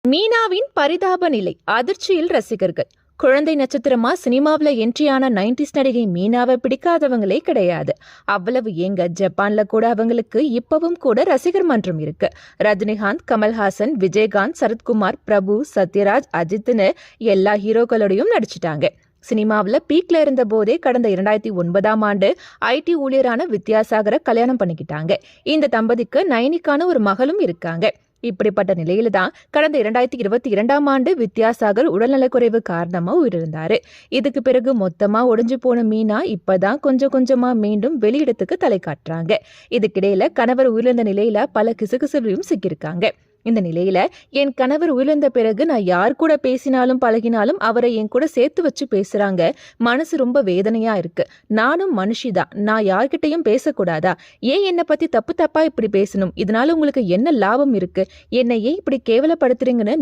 மீனாவின் பரிதாப நிலை, அதிர்ச்சியில் ரசிகர்கள். குழந்தை நட்சத்திரமா சினிமாவில் என்ட்ரியான 90s நடிகை மீனாவை பிடிக்காதவங்களே கிடையாது. அவ்வளவு ஏங்க, ஜப்பான்ல கூட அவங்களுக்கு இப்பவும் கூட ரசிகர் மன்றம் இருக்கு. ரஜினிகாந்த், கமல்ஹாசன், விஜயகாந்த், சரத்குமார், பிரபு, சத்யராஜ், அஜித்னு எல்லா ஹீரோக்களோடையும் நடிச்சிட்டாங்க. சினிமாவில் பீக்ல இருந்த போதே கடந்த 2009 ஐடி ஊழியரான வித்யாசாகரை கல்யாணம் பண்ணிக்கிட்டாங்க. இந்த தம்பதிக்கு நைனிக்கான ஒரு மகளும் இருக்காங்க. இப்படிப்பட்ட நிலையில தான் கடந்த 2022 வித்யாசாகர் உடல்நலக்குறைவு காரணமா உயிரிழந்தாரு. இதுக்கு பிறகு மொத்தமா ஒடிஞ்சு போன மீனா இப்பதான் கொஞ்சம் கொஞ்சமா மீண்டும் வெளியிடத்துக்கு தலை காட்டுறாங்க. இதுக்கிடையில கணவர் உயிரிழந்த நிலையில பல கிசுகிசுவையும் சிக்கியிருக்காங்க. இந்த நிலையில என் கணவர் உயிரிழந்த பிறகு நான் யார் கூட பேசினாலும் பழகினாலும் அவரை என் கூட சேர்த்து வச்சு பேசுறாங்க. மனசு ரொம்ப வேதனையா இருக்கு. நானும் மனுஷிதான், நான் யார்கிட்டையும் பேசக்கூடாதா? ஏன் என்னை பத்தி தப்பு தப்பா இப்படி பேசணும்? இதனால உங்களுக்கு என்ன லாபம் இருக்கு? என்னை ஏன் இப்படி கேவலப்படுத்துறீங்கன்னு